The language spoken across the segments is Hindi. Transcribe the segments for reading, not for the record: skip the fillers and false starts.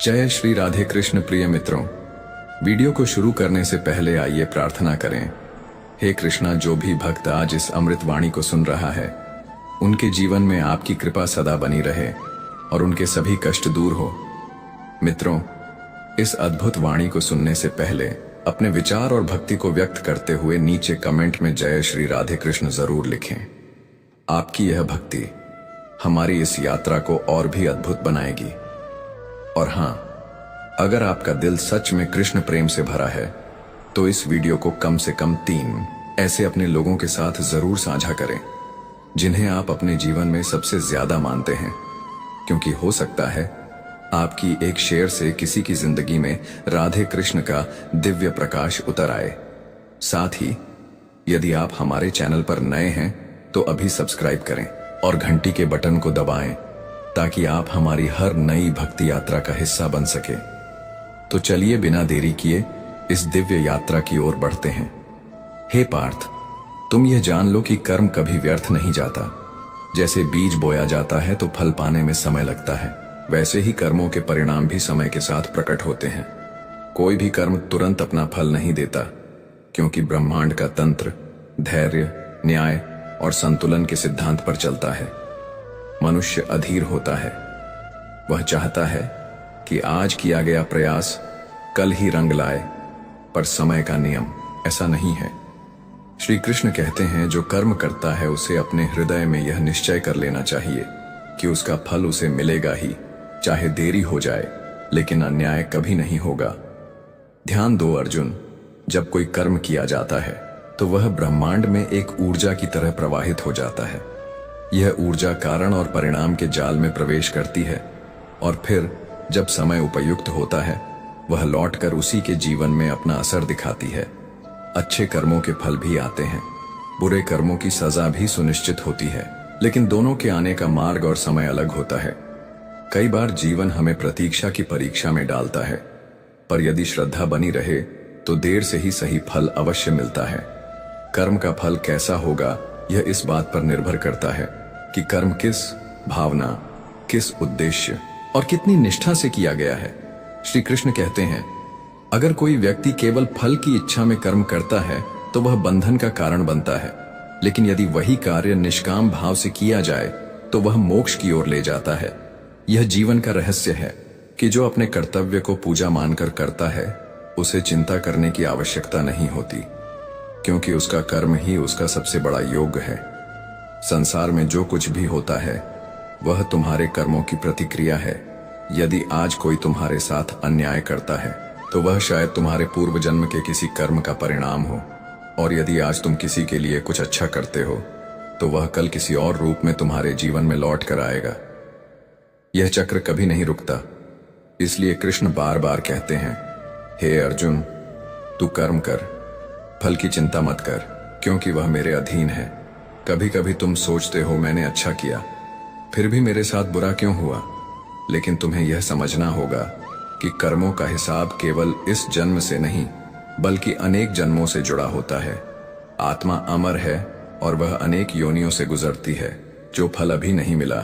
जय श्री राधे कृष्ण। प्रिय मित्रों, वीडियो को शुरू करने से पहले आइए प्रार्थना करें। हे कृष्णा, जो भी भक्त आज इस अमृत वाणी को सुन रहा है, उनके जीवन में आपकी कृपा सदा बनी रहे और उनके सभी कष्ट दूर हो। मित्रों, इस अद्भुत वाणी को सुनने से पहले अपने विचार और भक्ति को व्यक्त करते हुए नीचे कमेंट में जय श्री राधे कृष्ण जरूर लिखें। आपकी यह भक्ति हमारी इस यात्रा को और भी अद्भुत बनाएगी। और हां, अगर आपका दिल सच में कृष्ण प्रेम से भरा है तो इस वीडियो को कम से कम 3 ऐसे अपने लोगों के साथ जरूर साझा करें जिन्हें आप अपने जीवन में सबसे ज्यादा मानते हैं, क्योंकि हो सकता है आपकी एक शेयर से किसी की जिंदगी में राधे कृष्ण का दिव्य प्रकाश उतर आए। साथ ही यदि आप हमारे चैनल पर नए हैं तो अभी सब्सक्राइब करें और घंटी के बटन को दबाएं ताकि आप हमारी हर नई भक्ति यात्रा का हिस्सा बन सके। तो चलिए बिना देरी किए इस दिव्य यात्रा की ओर बढ़ते हैं। हे पार्थ, तुम यह जान लो कि कर्म कभी व्यर्थ नहीं जाता। जैसे बीज बोया जाता है तो फल पाने में समय लगता है, वैसे ही कर्मों के परिणाम भी समय के साथ प्रकट होते हैं। कोई भी कर्म तुरंत अपना फल नहीं देता, क्योंकि ब्रह्मांड का तंत्र धैर्य, न्याय और संतुलन के सिद्धांत पर चलता है। मनुष्य अधीर होता है, वह चाहता है कि आज किया गया प्रयास कल ही रंग लाए, पर समय का नियम ऐसा नहीं है। श्री कृष्ण कहते हैं, जो कर्म करता है उसे अपने हृदय में यह निश्चय कर लेना चाहिए कि उसका फल उसे मिलेगा ही, चाहे देरी हो जाए, लेकिन अन्याय कभी नहीं होगा। ध्यान दो अर्जुन, जब कोई कर्म किया जाता है तो वह ब्रह्मांड में एक ऊर्जा की तरह प्रवाहित हो जाता है। यह ऊर्जा कारण और परिणाम के जाल में प्रवेश करती है और फिर जब समय उपयुक्त होता है वह लौटकर उसी के जीवन में अपना असर दिखाती है। अच्छे कर्मों के फल भी आते हैं, बुरे कर्मों की सजा भी सुनिश्चित होती है, लेकिन दोनों के आने का मार्ग और समय अलग होता है। कई बार जीवन हमें प्रतीक्षा की परीक्षा में डालता है, पर यदि श्रद्धा बनी रहे तो देर से ही सही फल अवश्य मिलता है। कर्म का फल कैसा होगा यह इस बात पर निर्भर करता है कि कर्म किस भावना, किस उद्देश्य और कितनी निष्ठा से किया गया है। श्री कृष्ण कहते हैं, अगर कोई व्यक्ति केवल फल की इच्छा में कर्म करता है तो वह बंधन का कारण बनता है, लेकिन यदि वही कार्य निष्काम भाव से किया जाए तो वह मोक्ष की ओर ले जाता है। यह जीवन का रहस्य है कि जो अपने कर्तव्य को पूजा मानकर करता है उसे चिंता करने की आवश्यकता नहीं होती, क्योंकि उसका कर्म ही उसका सबसे बड़ा योग है। संसार में जो कुछ भी होता है वह तुम्हारे कर्मों की प्रतिक्रिया है। यदि आज कोई तुम्हारे साथ अन्याय करता है तो वह शायद तुम्हारे पूर्व जन्म के किसी कर्म का परिणाम हो, और यदि आज तुम किसी के लिए कुछ अच्छा करते हो तो वह कल किसी और रूप में तुम्हारे जीवन में लौट कर आएगा। यह चक्र कभी नहीं रुकता। इसलिए कृष्ण बार बार कहते हैं, हे अर्जुन, तू कर्म कर, फल की चिंता मत कर, क्योंकि वह मेरे अधीन है। कभी कभी तुम सोचते हो मैंने अच्छा किया फिर भी मेरे साथ बुरा क्यों हुआ, लेकिन तुम्हें यह समझना होगा कि कर्मों का हिसाब केवल इस जन्म से नहीं बल्कि अनेक जन्मों से जुड़ा होता है। आत्मा अमर है और वह अनेक योनियों से गुजरती है। जो फल अभी नहीं मिला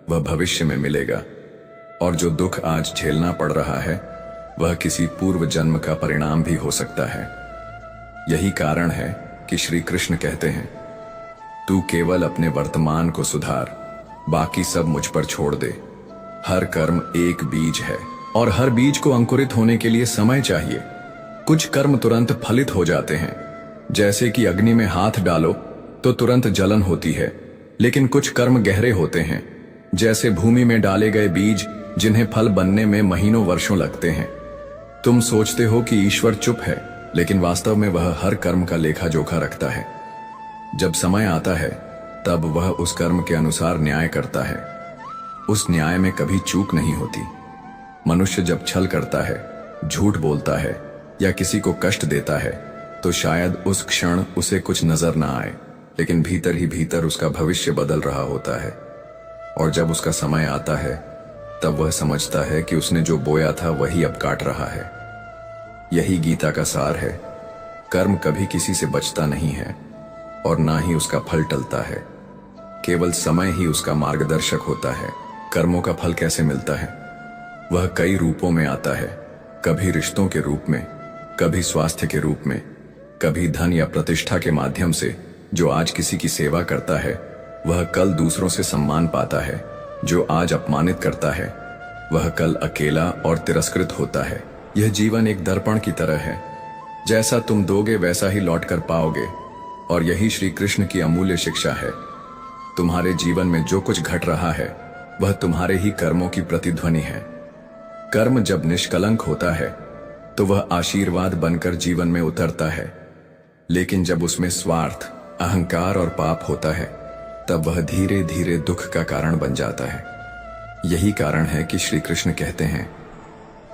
वह भविष्य में मिलेगा, और जो दुख आज झेलना पड़ रहा है वह किसी पूर्व जन्म का परिणाम भी हो सकता है। यही कारण है कि श्री कृष्ण कहते हैं, तू केवल अपने वर्तमान को सुधार, बाकी सब मुझ पर छोड़ दे। हर कर्म एक बीज है और हर बीज को अंकुरित होने के लिए समय चाहिए। कुछ कर्म तुरंत फलित हो जाते हैं, जैसे कि अग्नि में हाथ डालो तो तुरंत जलन होती है, लेकिन कुछ कर्म गहरे होते हैं, जैसे भूमि में डाले गए बीज जिन्हें फल बनने में महीनों वर्षों लगते हैं। तुम सोचते हो कि ईश्वर चुप है, लेकिन वास्तव में वह हर कर्म का लेखा जोखा रखता है। जब समय आता है तब वह उस कर्म के अनुसार न्याय करता है। उस न्याय में कभी चूक नहीं होती। मनुष्य जब छल करता है, झूठ बोलता है या किसी को कष्ट देता है तो शायद उस क्षण उसे कुछ नजर ना आए, लेकिन भीतर ही भीतर उसका भविष्य बदल रहा होता है। और जब उसका समय आता है तब वह समझता है कि उसने जो बोया था वही अब काट रहा है। यही गीता का सार है। कर्म कभी किसी से बचता नहीं है और ना ही उसका फल टलता है, केवल समय ही उसका मार्गदर्शक होता है। कर्मों का फल कैसे मिलता है? वह कई रूपों में आता है, कभी रिश्तों के रूप में, कभी स्वास्थ्य के रूप में, कभी धन या प्रतिष्ठा के माध्यम से। जो आज किसी की सेवा करता है वह कल दूसरों से सम्मान पाता है। जो आज अपमानित करता है वह कल अकेला और तिरस्कृत होता है। यह जीवन एक दर्पण की तरह है, जैसा तुम दोगे वैसा ही लौट कर पाओगे। और यही श्री कृष्ण की अमूल्य शिक्षा है। तुम्हारे जीवन में जो कुछ घट रहा है वह तुम्हारे ही कर्मों की प्रतिध्वनि है। कर्म जब निष्कलंक होता है तो वह आशीर्वाद बनकर जीवन में उतरता है, लेकिन जब उसमें स्वार्थ, अहंकार और पाप होता है तब वह धीरे धीरे दुख का कारण बन जाता है। यही कारण है कि श्री कृष्ण कहते हैं,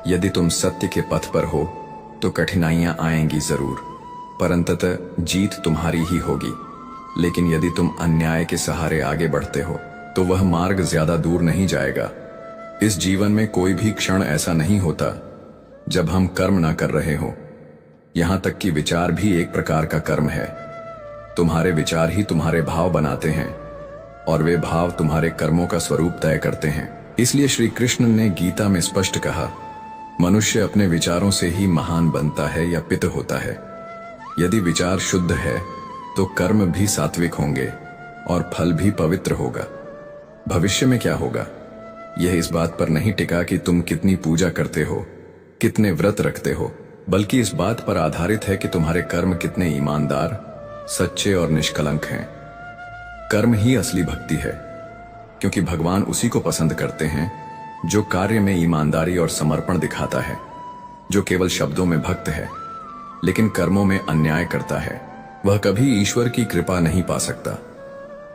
यदि तुम सत्य के पथ पर हो तो कठिनाइयां आएंगी जरूर, पर अंततः जीत तुम्हारी ही होगी। लेकिन यदि तुम अन्याय के सहारे आगे बढ़ते हो तो वह मार्ग ज्यादा दूर नहीं जाएगा। इस जीवन में कोई भी क्षण ऐसा नहीं होता जब हम कर्म ना कर रहे हो। यहां तक कि विचार भी एक प्रकार का कर्म है। तुम्हारे विचार ही तुम्हारे भाव बनाते हैं और वे भाव तुम्हारे कर्मों का स्वरूप तय करते हैं। इसलिए श्री कृष्ण ने गीता में स्पष्ट कहा, मनुष्य अपने विचारों से ही महान बनता है या पित होता है। यदि विचार शुद्ध है तो कर्म भी सात्विक होंगे और फल भी पवित्र होगा। भविष्य में क्या होगा यह इस बात पर नहीं टिका कि तुम कितनी पूजा करते हो, कितने व्रत रखते हो, बल्कि इस बात पर आधारित है कि तुम्हारे कर्म कितने ईमानदार, सच्चे और निष्कलंक हैं। कर्म ही असली भक्ति है, क्योंकि भगवान उसी को पसंद करते हैं जो कार्य में ईमानदारी और समर्पण दिखाता है। जो केवल शब्दों में भक्त है लेकिन कर्मों में अन्याय करता है वह कभी ईश्वर की कृपा नहीं पा सकता।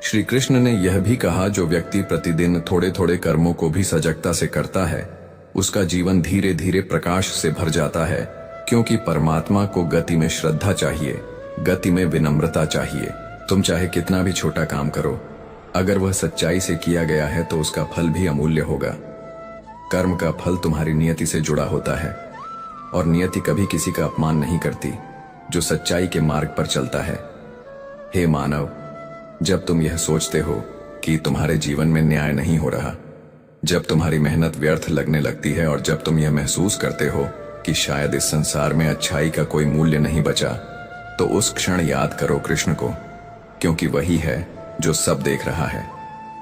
श्री कृष्ण ने यह भी कहा, जो व्यक्ति प्रतिदिन थोड़े थोड़े कर्मों को भी सजगता से करता है उसका जीवन धीरे धीरे प्रकाश से भर जाता है। क्योंकि परमात्मा को गति में श्रद्धा चाहिए, गति में विनम्रता चाहिए। तुम चाहे कितना भी छोटा काम करो, अगर वह सच्चाई से किया गया है तो उसका फल भी अमूल्य होगा। कर्म का फल तुम्हारी नियति से जुड़ा होता है और नियति कभी किसी का अपमान नहीं करती जो सच्चाई के मार्ग पर चलता है। हे मानव, जब तुम यह सोचते हो कि तुम्हारे जीवन में न्याय नहीं हो रहा, जब तुम्हारी मेहनत व्यर्थ लगने लगती है और जब तुम यह महसूस करते हो कि शायद इस संसार में अच्छाई का कोई मूल्य नहीं बचा, तो उस क्षण याद करो कृष्ण को, क्योंकि वही है जो सब देख रहा है।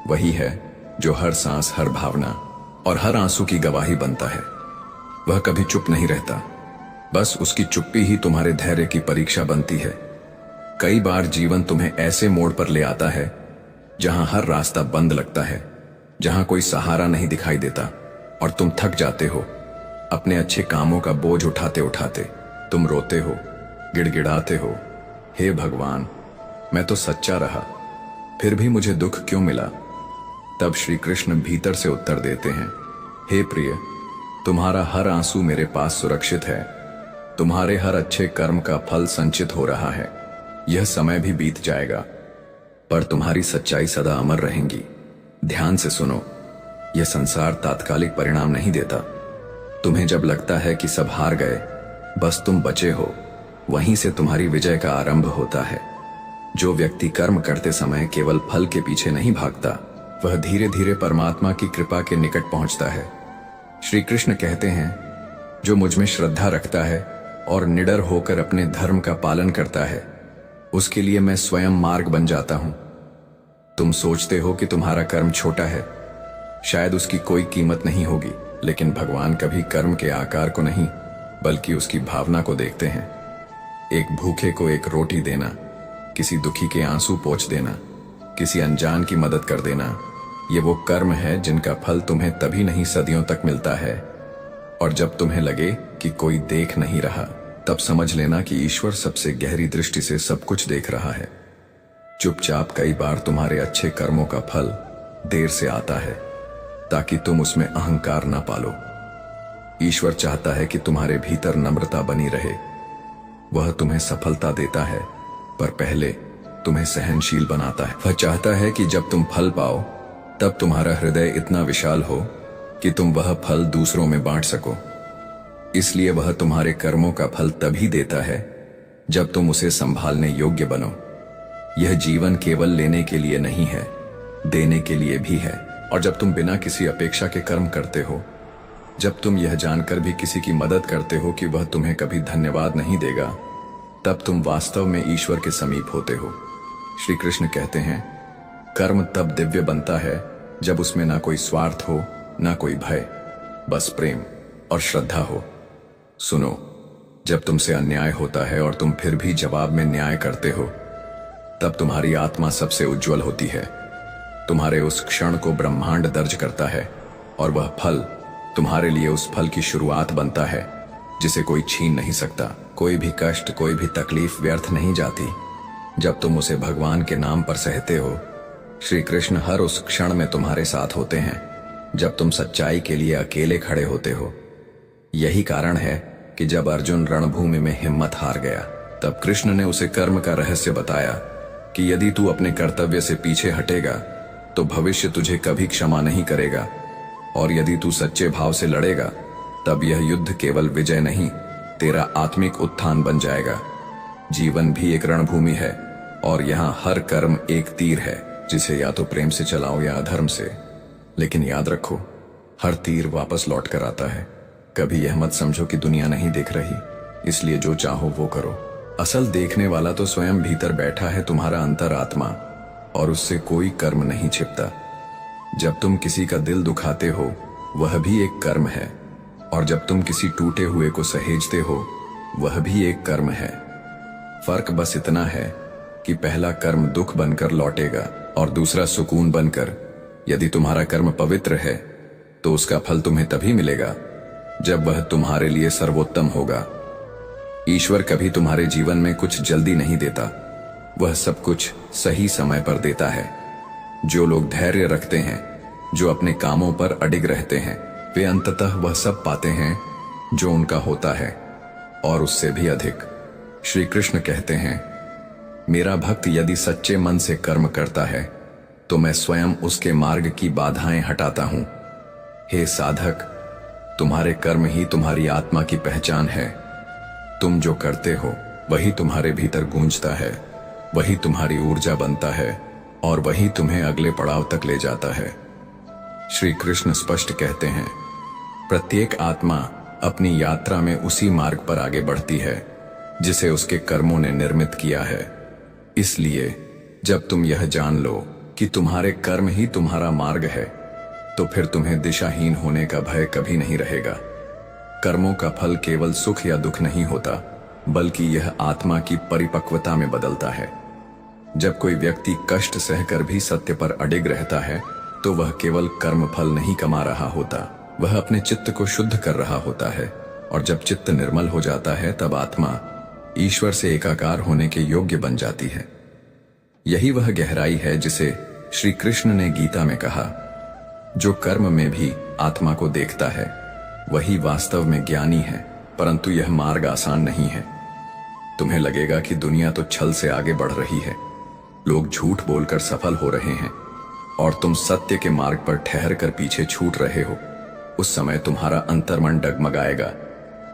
वही है जो हर सांस, हर भावना और हर आंसू की गवाही बनता है। वह कभी चुप नहीं रहता, बस उसकी चुप्पी ही तुम्हारे धैर्य की परीक्षा बनती है। कई बार जीवन तुम्हें ऐसे मोड़ पर ले आता है जहां हर रास्ता बंद लगता है, जहां कोई सहारा नहीं दिखाई देता और तुम थक जाते हो। अपने अच्छे कामों का बोझ उठाते उठाते तुम रोते हो, गिड़गिड़ाते हो, हे भगवान, मैं तो सच्चा रहा, फिर भी मुझे दुख क्यों मिला? तब श्री कृष्ण भीतर से उत्तर देते हैं, हे प्रिय, तुम्हारा हर आंसू मेरे पास सुरक्षित है। तुम्हारे हर अच्छे कर्म का फल संचित हो रहा है। यह समय भी बीत जाएगा, पर तुम्हारी सच्चाई सदा अमर रहेंगी। ध्यान से सुनो, यह संसार तात्कालिक परिणाम नहीं देता। तुम्हें जब लगता है कि सब हार गए, बस तुम बचे हो, वहीं से तुम्हारी विजय का आरंभ होता है। जो व्यक्ति कर्म करते समय केवल फल के पीछे नहीं भागता, वह धीरे धीरे परमात्मा की कृपा के निकट पहुंचता है। श्री कृष्ण कहते हैं, जो मुझ में श्रद्धा रखता है और निडर होकर अपने धर्म का पालन करता है, उसके लिए मैं स्वयं मार्ग बन जाता हूं। तुम सोचते हो कि तुम्हारा कर्म छोटा है, शायद उसकी कोई कीमत नहीं होगी, लेकिन भगवान कभी कर्म के आकार को नहीं बल्कि उसकी भावना को देखते हैं। एक भूखे को एक रोटी देना, किसी दुखी के आंसू पोंछ देना, किसी अनजान की मदद कर देना, ये वो कर्म है जिनका फल तुम्हें तभी नहीं सदियों तक मिलता है। और जब तुम्हें लगे कि कोई देख नहीं रहा, तब समझ लेना कि ईश्वर सबसे गहरी दृष्टि से सब कुछ देख रहा है। चुपचाप कई बार तुम्हारे अच्छे कर्मों का फल देर से आता है, ताकि तुम उसमें अहंकार ना पालो। ईश्वर चाहता है कि तुम्हारे भीतर नम्रता बनी रहे। वह तुम्हें सफलता देता है, पर पहले तुम्हें सहनशील बनाता है। वह चाहता है कि जब तुम फल पाओ, तब तुम्हारा हृदय इतना विशाल हो कि तुम वह फल दूसरों में बांट सको। इसलिए वह तुम्हारे कर्मों का फल तभी देता है जब तुम उसे संभालने योग्य बनो। यह जीवन केवल लेने के लिए नहीं है, देने के लिए भी है। और जब तुम बिना किसी अपेक्षा के कर्म करते हो, जब तुम यह जानकर भी किसी की मदद करते हो कि वह तुम्हें कभी धन्यवाद नहीं देगा, तब तुम वास्तव में ईश्वर के समीप होते हो। श्री कृष्ण कहते हैं, कर्म तब दिव्य बनता है जब उसमें ना कोई स्वार्थ हो, ना कोई भय, बस प्रेम और श्रद्धा हो। सुनो, जब तुमसे अन्याय होता है और तुम फिर भी जवाब में न्याय करते हो, तब तुम्हारी आत्मा सबसे उज्जवल होती है। तुम्हारे उस क्षण को ब्रह्मांड दर्ज करता है और वह फल तुम्हारे लिए उस फल की शुरुआत बनता है जिसे कोई छीन नहीं सकता। कोई भी कष्ट, कोई भी तकलीफ व्यर्थ नहीं जाती जब तुम उसे भगवान के नाम पर सहते हो। श्री कृष्ण हर उस क्षण में तुम्हारे साथ होते हैं जब तुम सच्चाई के लिए अकेले खड़े होते हो। यही कारण है कि जब अर्जुन रणभूमि में हिम्मत हार गया, तब कृष्ण ने उसे कर्म का रहस्य बताया कि यदि तू अपने कर्तव्य से पीछे हटेगा तो भविष्य तुझे कभी क्षमा नहीं करेगा, और यदि तू सच्चे भाव से लड़ेगा तब यह युद्ध केवल विजय नहीं, तेरा आत्मिक उत्थान बन जाएगा। जीवन भी एक रणभूमि है और यहाँ हर कर्म एक तीर है जिसे या तो प्रेम से चलाओ या अधर्म से। लेकिन याद रखो, हर तीर वापस लौट कर आता है। कभी यह मत समझो कि दुनिया नहीं देख रही, इसलिए जो चाहो वो करो। असल देखने वाला तो स्वयं भीतर बैठा है, तुम्हारा अंतरात्मा, और उससे कोई कर्म नहीं छिपता। जब तुम किसी का दिल दुखाते हो वह भी एक कर्म है, और जब तुम किसी टूटे हुए को सहेजते हो वह भी एक कर्म है। फर्क बस इतना है कि पहला कर्म दुख बनकर लौटेगा और दूसरा सुकून बनकर। यदि तुम्हारा कर्म पवित्र है तो उसका फल तुम्हें तभी मिलेगा जब वह तुम्हारे लिए सर्वोत्तम होगा। ईश्वर कभी तुम्हारे जीवन में कुछ जल्दी नहीं देता, वह सब कुछ सही समय पर देता है। जो लोग धैर्य रखते हैं, जो अपने कामों पर अडिग रहते हैं, वे अंततः वह सब पाते हैं जो उनका होता है, और उससे भी अधिक। श्री कृष्ण कहते हैं, मेरा भक्त यदि सच्चे मन से कर्म करता है तो मैं स्वयं उसके मार्ग की बाधाएं हटाता हूं। हे साधक, तुम्हारे कर्म ही तुम्हारी आत्मा की पहचान है। तुम जो करते हो वही तुम्हारे भीतर गूंजता है, वही तुम्हारी ऊर्जा बनता है और वही तुम्हें अगले पड़ाव तक ले जाता है। श्री कृष्ण स्पष्ट कहते हैं, प्रत्येक आत्मा अपनी यात्रा में उसी मार्ग पर आगे बढ़ती है जिसे उसके कर्मों ने निर्मित किया है। इसलिए जब तुम यह जान लो कि तुम्हारे कर्म ही तुम्हारा मार्ग है, तो फिर तुम्हें दिशाहीन होने का भय कभी नहीं रहेगा। कर्मों का फल केवल सुख या दुख नहीं होता, बल्कि यह आत्मा की परिपक्वता में बदलता है। जब कोई व्यक्ति कष्ट सहकर भी सत्य पर अडिग रहता है तो वह केवल कर्म फल नहीं कमा रहा होता, वह अपने चित्त को शुद्ध कर रहा होता है। और जब चित्त निर्मल हो जाता है तब आत्मा ईश्वर से एकाकार होने के योग्य बन जाती है। यही वह गहराई है जिसे श्री कृष्ण ने गीता में कहा, जो कर्म में भी आत्मा को देखता है वही वास्तव में ज्ञानी है। परंतु यह मार्ग आसान नहीं है। तुम्हें लगेगा कि दुनिया तो छल से आगे बढ़ रही है, लोग झूठ बोलकर सफल हो रहे हैं और तुम सत्य के मार्ग पर ठहर कर पीछे छूट रहे हो। उस समय तुम्हारा अंतर्मन डगमगाएगा,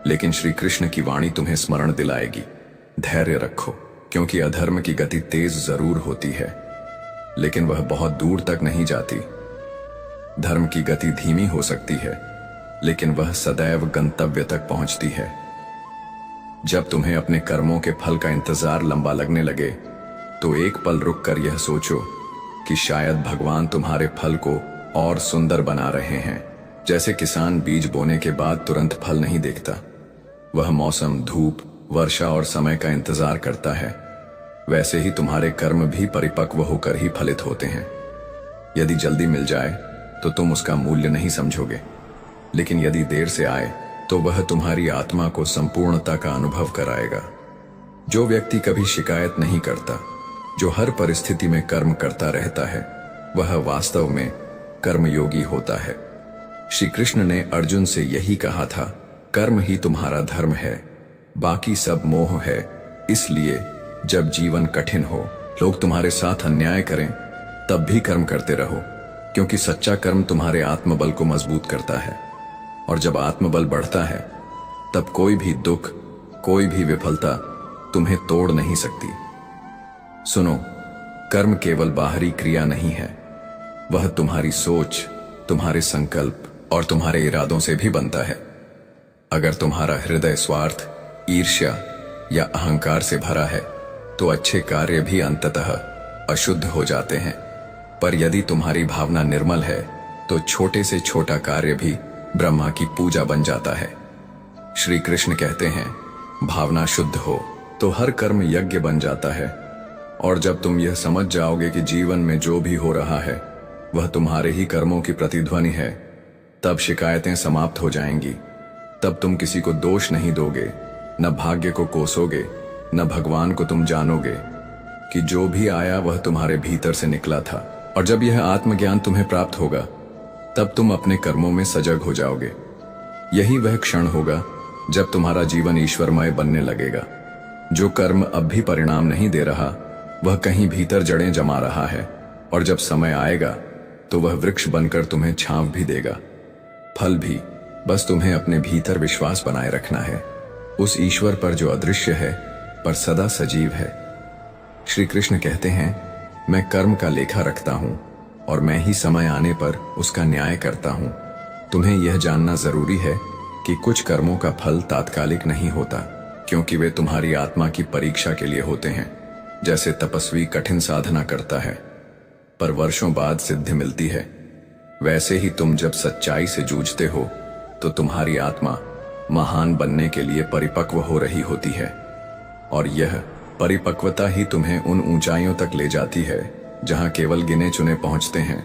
लेकिन श्री कृष्ण की वाणी तुम्हें स्मरण दिलाएगी, धैर्य रखो, क्योंकि अधर्म की गति तेज जरूर होती है लेकिन वह बहुत दूर तक नहीं जाती। धर्म की गति धीमी हो सकती है लेकिन वह सदैव गंतव्य तक पहुंचती है। जब तुम्हें अपने कर्मों के फल का इंतजार लंबा लगने लगे तो एक पल रुक कर यह सोचो कि शायद भगवान तुम्हारे फल को और सुंदर बना रहे हैं। जैसे किसान बीज बोने के बाद तुरंत फल नहीं देखता, वह मौसम, धूप, वर्षा और समय का इंतजार करता है, वैसे ही तुम्हारे कर्म भी परिपक्व होकर ही फलित होते हैं। यदि जल्दी मिल जाए तो तुम उसका मूल्य नहीं समझोगे, लेकिन यदि देर से आए तो वह तुम्हारी आत्मा को संपूर्णता का अनुभव कराएगा। जो व्यक्ति कभी शिकायत नहीं करता, जो हर परिस्थिति में कर्म करता रहता है, वह वास्तव में कर्मयोगी होता है। श्री कृष्ण ने अर्जुन से यही कहा था, कर्म ही तुम्हारा धर्म है, बाकी सब मोह है। इसलिए जब जीवन कठिन हो, लोग तुम्हारे साथ अन्याय करें, तब भी कर्म करते रहो, क्योंकि सच्चा कर्म तुम्हारे आत्मबल को मजबूत करता है। और जब आत्मबल बढ़ता है तब कोई भी दुख, कोई भी विफलता तुम्हें तोड़ नहीं सकती। सुनो, कर्म केवल बाहरी क्रिया नहीं है, वह तुम्हारी सोच, तुम्हारे संकल्प, और तुम्हारे इरादों से भी बनता है। अगर तुम्हारा हृदय स्वार्थ, ईर्ष्या या अहंकार से भरा है तो अच्छे कार्य भी अंततः अशुद्ध हो जाते हैं। पर यदि तुम्हारी भावना निर्मल है तो छोटे से छोटा कार्य भी ब्रह्मा की पूजा बन जाता है। श्री कृष्ण कहते हैं, भावना शुद्ध हो तो हर कर्म यज्ञ बन जाता है। और जब तुम यह समझ जाओगे कि जीवन में जो भी हो रहा है वह तुम्हारे ही कर्मों की प्रतिध्वनि है, तब शिकायतें समाप्त हो जाएंगी। तब तुम किसी को दोष नहीं दोगे, न भाग्य को कोसोगे, न भगवान को तुम जानोगे कि जो भी आया वह तुम्हारे भीतर से निकला था। और जब यह आत्मज्ञान तुम्हें प्राप्त होगा तब तुम अपने कर्मों में सजग हो जाओगे। यही वह क्षण होगा जब तुम्हारा जीवन ईश्वरमय बनने लगेगा। जो कर्म अब भी परिणाम नहीं दे रहा वह कहीं भीतर जड़ें जमा रहा है, और जब समय आएगा तो वह वृक्ष बनकर तुम्हें छांव भी देगा, फल भी। बस तुम्हें अपने भीतर विश्वास बनाए रखना है उस ईश्वर पर जो अदृश्य है पर सदा सजीव है। श्री कृष्ण कहते हैं, मैं कर्म का लेखा रखता हूं और मैं ही समय आने पर उसका न्याय करता हूं। तुम्हें यह जानना जरूरी है कि कुछ कर्मों का फल तात्कालिक नहीं होता, क्योंकि वे तुम्हारी आत्मा की परीक्षा के लिए होते हैं। जैसे तपस्वी कठिन साधना करता है पर वर्षों बाद सिद्धि मिलती है, वैसे ही तुम जब सच्चाई से जूझते हो तो तुम्हारी आत्मा महान बनने के लिए परिपक्व हो रही होती है, और यह परिपक्वता ही तुम्हें उन ऊंचाइयों तक ले जाती है जहां केवल गिने चुने पहुंचते हैं।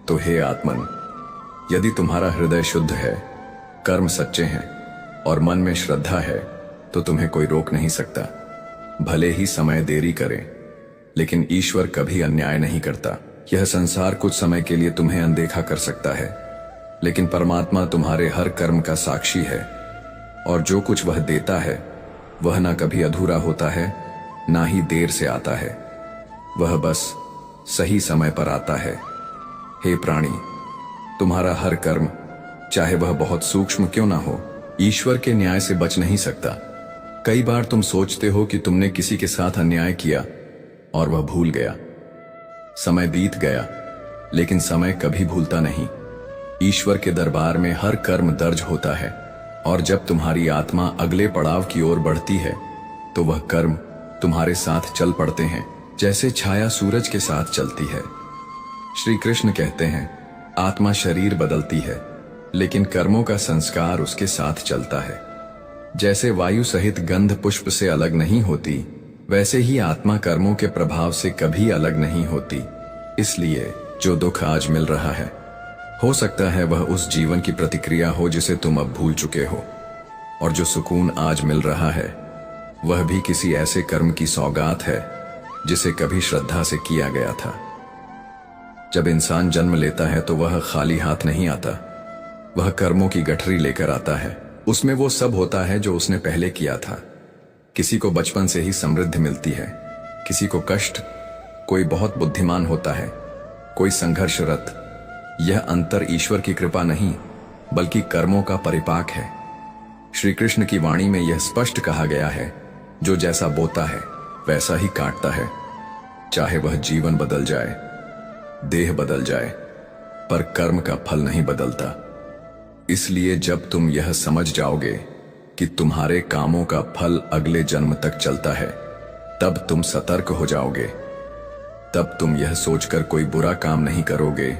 तो हे आत्मन, यदि तुम्हारा हृदय शुद्ध है, कर्म सच्चे हैं और मन में श्रद्धा है तो तुम्हें कोई रोक नहीं सकता। भले ही समय देरी करे, लेकिन ईश्वर कभी अन्याय नहीं करता। यह संसार कुछ समय के लिए तुम्हें अनदेखा कर सकता है, लेकिन परमात्मा तुम्हारे हर कर्म का साक्षी है, और जो कुछ वह देता है वह ना कभी अधूरा होता है, ना ही देर से आता है। वह बस सही समय पर आता है। हे प्राणी, तुम्हारा हर कर्म, चाहे वह बहुत सूक्ष्म क्यों ना हो, ईश्वर के न्याय से बच नहीं सकता। कई बार तुम सोचते हो कि तुमने किसी के साथ अन्याय किया और वह भूल गया। समय बीत गया, लेकिन समय कभी भूलता नहीं। ईश्वर के दरबार में हर कर्म दर्ज होता है, और जब तुम्हारी आत्मा अगले पड़ाव की ओर बढ़ती है तो वह कर्म तुम्हारे साथ चल पड़ते हैं, जैसे छाया सूरज के साथ चलती है। श्री कृष्ण कहते हैं, आत्मा शरीर बदलती है लेकिन कर्मों का संस्कार उसके साथ चलता है। जैसे वायु सहित गंध पुष्प से अलग नहीं होती, वैसे ही आत्मा कर्मों के प्रभाव से कभी अलग नहीं होती। इसलिए जो दुख आज मिल रहा है, हो सकता है वह उस जीवन की प्रतिक्रिया हो जिसे तुम अब भूल चुके हो, और जो सुकून आज मिल रहा है वह भी किसी ऐसे कर्म की सौगात है जिसे कभी श्रद्धा से किया गया था। जब इंसान जन्म लेता है तो वह खाली हाथ नहीं आता, वह कर्मों की गठरी लेकर आता है। उसमें वो सब होता है जो उसने पहले किया था। किसी को बचपन से ही समृद्धि मिलती है, किसी को कष्ट, कोई बहुत बुद्धिमान होता है, कोई संघर्षरत। यह अंतर ईश्वर की कृपा नहीं बल्कि कर्मों का परिपाक है। श्री कृष्ण की वाणी में यह स्पष्ट कहा गया है, जो जैसा बोता है वैसा ही काटता है। चाहे वह जीवन बदल जाए, देह बदल जाए, पर कर्म का फल नहीं बदलता। इसलिए जब तुम यह समझ जाओगे कि तुम्हारे कामों का फल अगले जन्म तक चलता है, तब तुम सतर्क हो जाओगे। तब तुम यह सोचकर कोई बुरा काम नहीं करोगे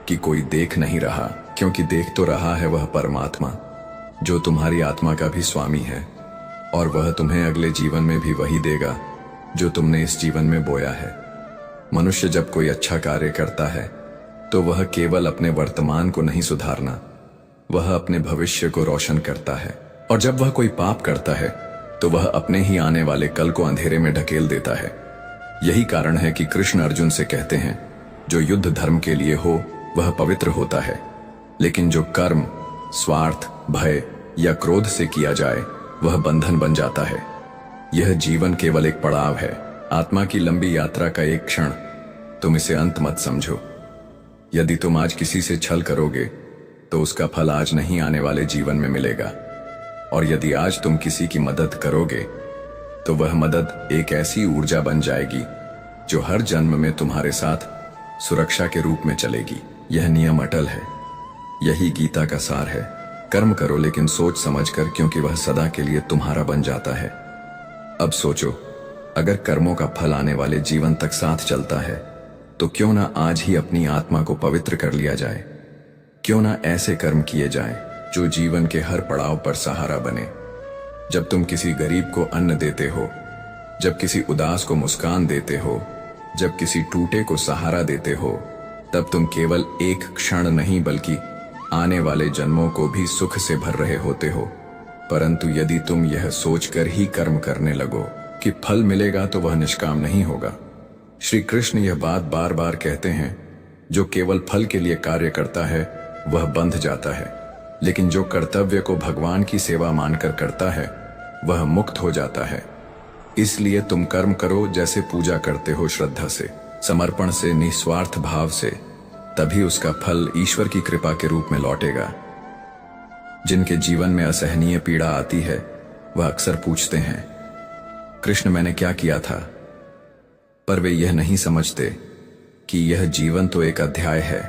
कि कोई देख नहीं रहा, क्योंकि देख तो रहा है वह परमात्मा, जो तुम्हारी आत्मा का भी स्वामी है, और वह तुम्हें अगले जीवन में भी वही देगा जो तुमने इस जीवन में बोया है। मनुष्य जब कोई अच्छा कार्य करता है तो वह केवल अपने वर्तमान को नहीं सुधारना, वह अपने भविष्य को रोशन करता है। और जब वह कोई पाप करता है तो वह अपने ही आने वाले कल को अंधेरे में ढकेल देता है। यही कारण है कि कृष्ण अर्जुन से कहते हैं, जो युद्ध धर्म के लिए हो वह पवित्र होता है, लेकिन जो कर्म स्वार्थ, भय या क्रोध से किया जाए वह बंधन बन जाता है। यह जीवन केवल एक पड़ाव है, आत्मा की लंबी यात्रा का एक क्षण। तुम इसे अंत मत समझो। यदि तुम आज किसी से छल करोगे तो उसका फल आज नहीं आने वाले जीवन में मिलेगा, और यदि आज तुम किसी की मदद करोगे तो वह मदद एक ऐसी ऊर्जा बन जाएगी जो हर जन्म में तुम्हारे साथ सुरक्षा के रूप में चलेगी। यह नियम अटल है। यही गीता का सार है। कर्म करो लेकिन सोच समझकर, क्योंकि वह सदा के लिए तुम्हारा बन जाता है। अब सोचो, अगर कर्मों का फल आने वाले जीवन तक साथ चलता है तो क्यों ना आज ही अपनी आत्मा को पवित्र कर लिया जाए। क्यों ना ऐसे कर्म किए जाएं जो जीवन के हर पड़ाव पर सहारा बने। जब तुम किसी गरीब को अन्न देते हो, जब किसी उदास को मुस्कान देते हो, जब किसी टूटे को सहारा देते हो, तब तुम केवल एक क्षण नहीं बल्कि आने वाले जन्मों को भी सुख से भर रहे होते हो। परंतु यदि तुम यह सोचकर ही कर्म करने लगो कि फल मिलेगा तो वह निष्काम नहीं होगा। श्री कृष्ण यह बात बार बार कहते हैं, जो केवल फल के लिए कार्य करता है वह बंध जाता है, लेकिन जो कर्तव्य को भगवान की सेवा मानकर करता है वह मुक्त हो जाता है। इसलिए तुम कर्म करो जैसे पूजा करते हो, श्रद्धा से, समर्पण से, निस्वार्थ भाव से, तभी उसका फल ईश्वर की कृपा के रूप में लौटेगा। जिनके जीवन में असहनीय पीड़ा आती है वह अक्सर पूछते हैं, कृष्ण मैंने क्या किया था? पर वे यह नहीं समझते कि यह जीवन तो एक अध्याय है,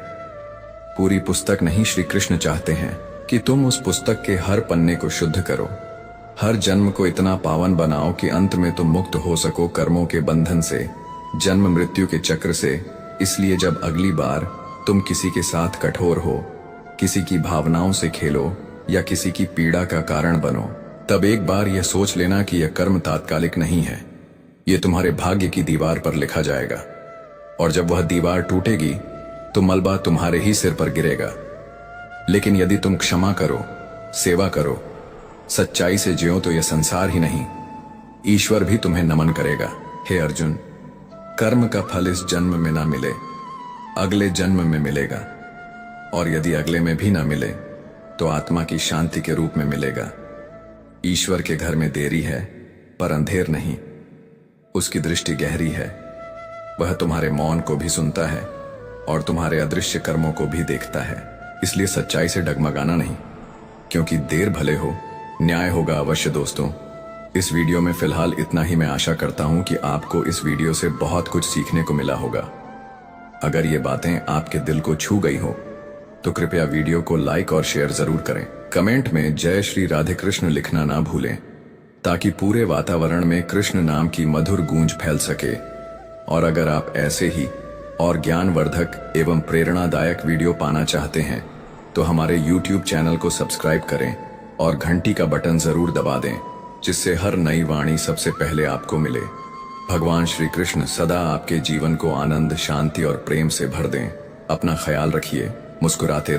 पूरी पुस्तक नहीं। श्री कृष्ण चाहते हैं कि तुम उस पुस्तक के हर पन्ने को शुद्ध करो, हर जन्म को इतना पावन बनाओ कि अंत में तुम मुक्त हो सको कर्मों के बंधन से, जन्म मृत्यु के चक्र से। इसलिए जब अगली बार तुम किसी के साथ कठोर हो, किसी की भावनाओं से खेलो या किसी की पीड़ा का कारण बनो, तब एक बार यह सोच लेना कि यह कर्म तात्कालिक नहीं है, यह तुम्हारे भाग्य की दीवार पर लिखा जाएगा। और जब वह दीवार टूटेगी तो मलबा तुम्हारे ही सिर पर गिरेगा। लेकिन यदि तुम क्षमा करो, सेवा करो, सच्चाई से जियो तो यह संसार ही नहीं, ईश्वर भी तुम्हें नमन करेगा। हे अर्जुन, कर्म का फल इस जन्म में ना मिले, अगले जन्म में मिलेगा, और यदि अगले में भी ना मिले तो आत्मा की शांति के रूप में मिलेगा। ईश्वर के घर में देरी है पर अंधेर नहीं, उसकी दृष्टि गहरी है, वह तुम्हारे मौन को भी सुनता है और तुम्हारे अदृश्य कर्मों को भी देखता है। इसलिए सच्चाई से डगमगाना नहीं, क्योंकि देर भले हो न्याय होगा अवश्य। दोस्तों, इस वीडियो में फिलहाल इतना ही। मैं आशा करता हूं कि आपको इस वीडियो से बहुत कुछ सीखने को मिला होगा। अगर ये बातें आपके दिल को छू गई हो तो कृपया वीडियो को लाइक और शेयर जरूर करें। कमेंट में जय श्री राधे कृष्ण लिखना ना भूलें, ताकि पूरे वातावरण में कृष्ण नाम की मधुर गूंज फैल सके। और अगर आप ऐसे ही और ज्ञानवर्धक एवं प्रेरणादायक वीडियो पाना चाहते हैं तो हमारे YouTube चैनल को सब्सक्राइब करें और घंटी का बटन जरूर दबा दें, जिससे हर नई वाणी सबसे पहले आपको मिले। भगवान श्री कृष्ण सदा आपके जीवन को आनंद, शांति और प्रेम से भर दें। अपना ख्याल रखिए, मुस्कुराते